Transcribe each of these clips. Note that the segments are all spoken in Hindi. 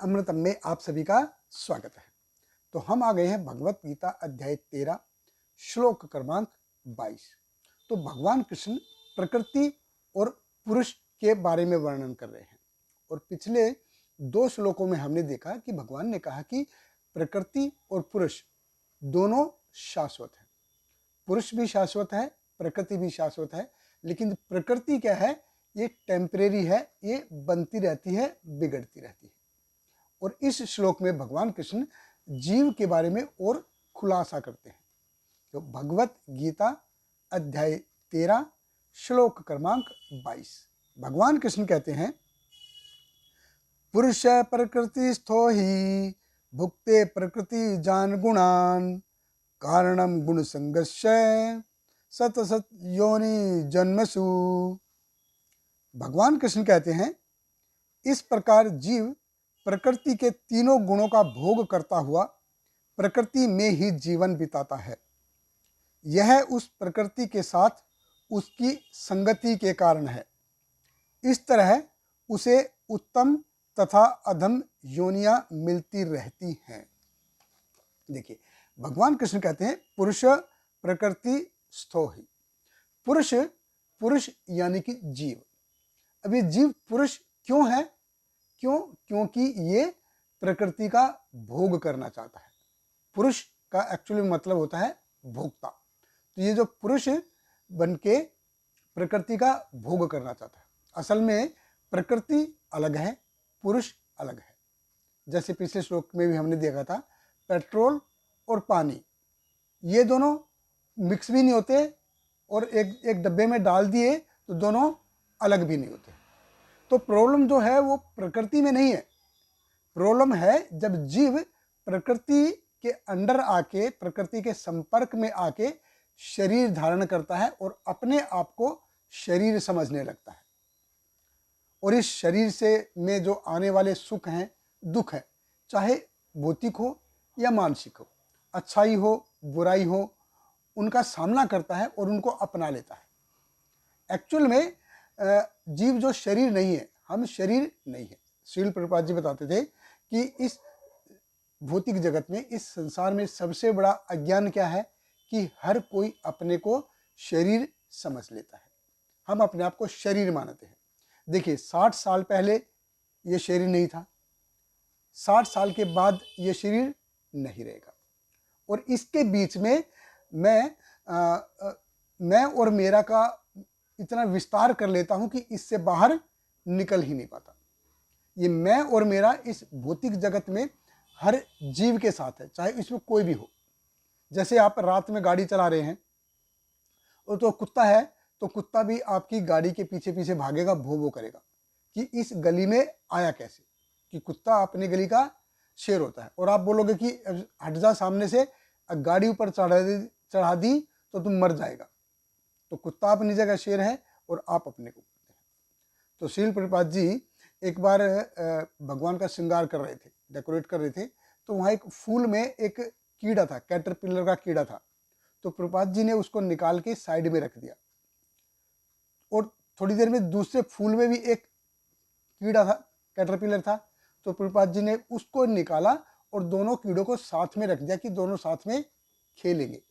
अमृतम में आप सभी का स्वागत है। तो हम आ गए हैं भगवत गीता अध्याय 13 श्लोक क्रमांक 22। तो भगवान कृष्ण प्रकृति और पुरुष के बारे में वर्णन कर रहे हैं और पिछले दो श्लोकों में हमने देखा कि भगवान ने कहा कि प्रकृति और पुरुष दोनों शाश्वत है। पुरुष भी शाश्वत है, प्रकृति भी शाश्वत है, लेकिन प्रकृति क्या है, ये टेम्परेरी है, ये बनती रहती है, बिगड़ती रहती है। और इस श्लोक में भगवान कृष्ण जीव के बारे में और खुलासा करते हैं। तो भगवत गीता अध्याय 13 श्लोक क्रमांक 22 भगवान कृष्ण कहते हैं, पुरुष प्रकृति स्थो ही भुक्ते प्रकृति जान गुणान कारणम गुण संगस्य सत सत योनि जन्मसु। भगवान कृष्ण कहते हैं, इस प्रकार जीव प्रकृति के तीनों गुणों का भोग करता हुआ प्रकृति में ही जीवन बिताता है। यह उस प्रकृति के साथ उसकी संगति के कारण है। इस तरह उसे उत्तम तथा अधम योनियां मिलती रहती हैं। देखिए, भगवान कृष्ण कहते हैं, पुरुष प्रकृति स्थो ही। पुरुष यानी कि जीव। अब ये जीव पुरुष क्यों है? क्योंकि ये प्रकृति का भोग करना चाहता है। पुरुष का एक्चुअली मतलब होता है भोक्ता। तो ये जो पुरुष बन के प्रकृति का भोग करना चाहता है, असल में प्रकृति अलग है, पुरुष अलग है। जैसे पिछले श्लोक में भी हमने देखा था, पेट्रोल और पानी ये दोनों मिक्स भी नहीं होते और एक डब्बे में डाल दिए तो दोनों अलग भी नहीं होते। तो प्रॉब्लम जो है वो प्रकृति में नहीं है, प्रॉब्लम है जब जीव प्रकृति के अंडर आके, प्रकृति के संपर्क में आके शरीर धारण करता है और अपने आप को शरीर समझने लगता है। और इस शरीर से में जो आने वाले सुख हैं, दुख है, चाहे भौतिक हो या मानसिक हो, अच्छाई हो बुराई हो, उनका सामना करता है और उनको अपना लेता है। एक्चुअल में जीव जो शरीर नहीं है, हम शरीर नहीं है। श्रील प्रभुपाद जी बताते थे कि इस भौतिक जगत में, इस संसार में सबसे बड़ा अज्ञान क्या है कि हर कोई अपने को शरीर समझ लेता है। हम अपने आप को शरीर मानते हैं। देखिए, 60 साल पहले ये शरीर नहीं था, 60 साल के बाद ये शरीर नहीं रहेगा। और इसके बीच में मैं और मेरा का इतना विस्तार कर लेता हूं कि इससे बाहर निकल ही नहीं पाता। ये मैं और मेरा इस भौतिक जगत में हर जीव के साथ है, चाहे इसमें कोई भी हो। जैसे आप रात में गाड़ी चला रहे हैं और तो कुत्ता है, तो कुत्ता भी आपकी गाड़ी के पीछे पीछे भागेगा, भो भो करेगा कि इस गली में आया कैसे। कि कुत्ता अपनी गली का शेर होता है और आप बोलोगे कि हट जा सामने से, गाड़ी ऊपर चढ़ा दी तो तुम मर जाएगा। तो कुत्ता अपनी जगह शेर है और आप अपने को करते हैं। तो श्रील प्रभुपाद जी एक बार भगवान का श्रृंगार कर रहे थे, डेकोरेट कर रहे थे, तो वहाँ एक फूल में एक कीड़ा था, कैटरपिलर का कीड़ा था। तो प्रभुपाद जी ने उसको निकाल के साइड में रख दिया और थोड़ी देर में दूसरे फूल में भी एक कीड़ा था, कैटरपिलर था। तो प्रभुपाद जी ने उसको निकाला और दोनों कीड़ों को साथ में रख दिया कि दोनों साथ में खेलेंगे।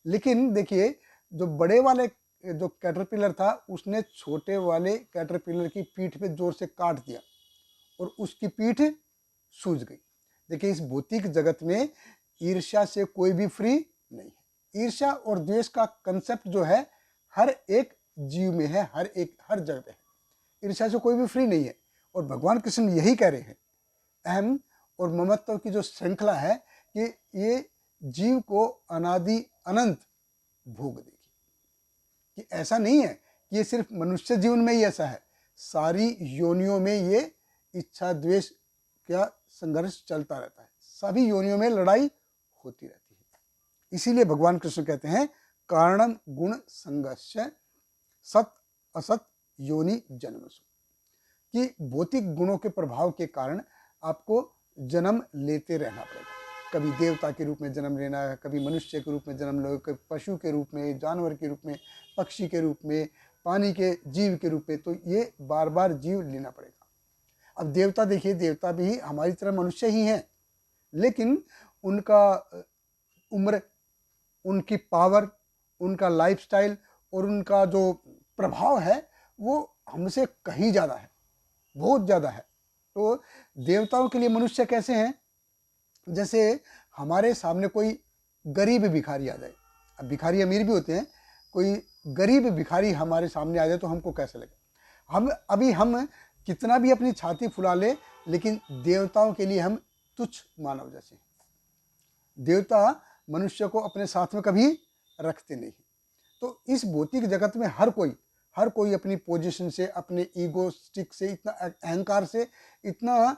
लेकिन देखिए, जो बड़े वाले जो कैटरपिलर था, उसने छोटे वाले कैटरपिलर की पीठ पे जोर से काट दिया और उसकी पीठ सूज गई। देखिए, इस भौतिक जगत में ईर्ष्या से कोई भी फ्री नहीं है। ईर्ष्या और द्वेष का कंसेप्ट जो है हर एक जीव में है, हर जगह पे है। ईर्ष्या से कोई भी फ्री नहीं है। और भगवान कृष्ण यही कह रहे हैं, अहम और ममत्व की जो श्रृंखला है कि ये जीव को अनादि अनंत भोग देगी। कि ऐसा नहीं है कि ये सिर्फ मनुष्य जीवन में ही ऐसा है, सारी योनियों में ये इच्छा द्वेष का संघर्ष चलता रहता है, सभी योनियों में लड़ाई होती रहती है। इसीलिए भगवान कृष्ण कहते हैं, कारणम गुण संघर्ष सत असत योनि जन्मसु। कि भौतिक गुणों के प्रभाव के कारण आपको जन्म लेते रहना पड़ेगा। कभी देवता के रूप में जन्म लेना है, कभी मनुष्य के रूप में जन्म लो, कभी पशु के रूप में, जानवर के रूप में, पक्षी के रूप में, पानी के जीव के रूप में। तो ये बार बार जीव लेना पड़ेगा। अब देवता देखिए, देवता भी हमारी तरह मनुष्य ही हैं, लेकिन उनका उम्र, उनकी पावर, उनका लाइफस्टाइल और उनका जो प्रभाव है वो हमसे कहीं ज़्यादा है, बहुत ज़्यादा है। तो देवताओं के लिए मनुष्य कैसे हैं? जैसे हमारे सामने कोई गरीब भिखारी आ जाए, अब भिखारी अमीर भी होते हैं, कोई गरीब भिखारी हमारे सामने आ जाए तो हमको कैसा लगे? हम कितना भी अपनी छाती फुला ले, लेकिन देवताओं के लिए हम तुच्छ मानव जैसे हैं। देवता मनुष्य को अपने साथ में कभी रखते नहीं। तो इस भौतिक जगत में हर कोई अपनी पोजीशन से, अपने ईगोस्टिक से, इतना अहंकार से इतना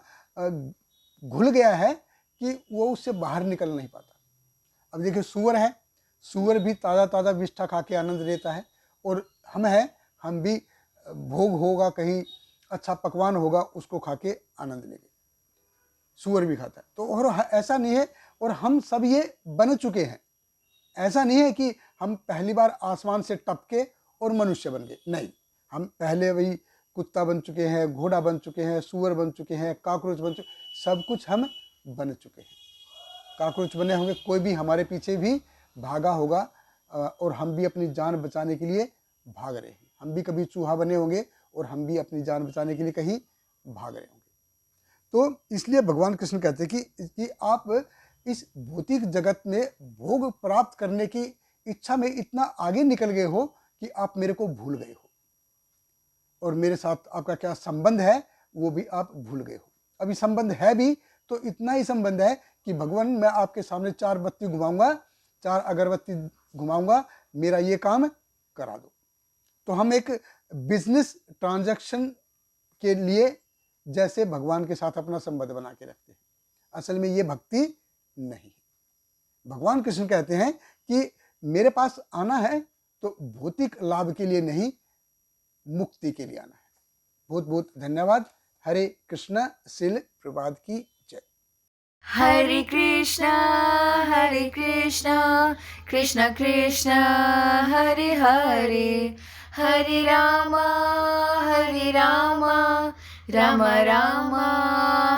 घुल गया है कि वो उससे बाहर निकल नहीं पाता। अब देखिए, सूअर है, सूअर भी ताज़ा ताज़ा विष्ठा खा के आनंद लेता है, और हम भी भोग होगा, कहीं अच्छा पकवान होगा, उसको खा के आनंद लेंगे। सूअर भी खाता है। तो और ऐसा नहीं है, और हम सब ये बन चुके हैं। ऐसा नहीं है कि हम पहली बार आसमान से टपके और मनुष्य बन गए, नहीं, हम पहले वही कुत्ता बन चुके हैं, घोड़ा बन चुके हैं, सूअर बन चुके हैं, काकरोच बन चुके, सब कुछ हम बन चुके हैं। काकरोच बने होंगे, कोई भी हमारे पीछे भी भागा होगा, और हम भी अपनी जान बचाने के लिए भाग रहे हैं। हम भी कभी चूहा बने होंगे और हम भी अपनी जान बचाने के लिए कहीं भाग रहे होंगे। तो इसलिए भगवान कृष्ण कहते हैं कि आप इस भौतिक जगत में भोग प्राप्त करने की इच्छा में इतना आगे निकल गए हो कि आप मेरे को भूल गए हो, और मेरे साथ आपका क्या संबंध है वो भी आप भूल गए हो। अभी संबंध है भी तो इतना ही संबंध है कि भगवान, मैं आपके सामने 4 बत्ती घुमाऊंगा, 4 अगरबत्ती घुमाऊंगा, मेरा ये काम करा दो। तो हम एक बिजनेस ट्रांजैक्शन के लिए जैसे भगवान के साथ अपना संबंध बना के रखते हैं। असल में ये भक्ति नहीं है। भगवान कृष्ण कहते हैं कि मेरे पास आना है तो भौतिक लाभ के लिए नहीं, मुक्ति के लिए आना है। बहुत बहुत धन्यवाद। हरे कृष्णा। श्रील प्रभुपाद की जय। हरे कृष्णा कृष्ण कृष्ण हरे हरे, हरे राम राम राम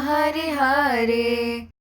हरे हरे।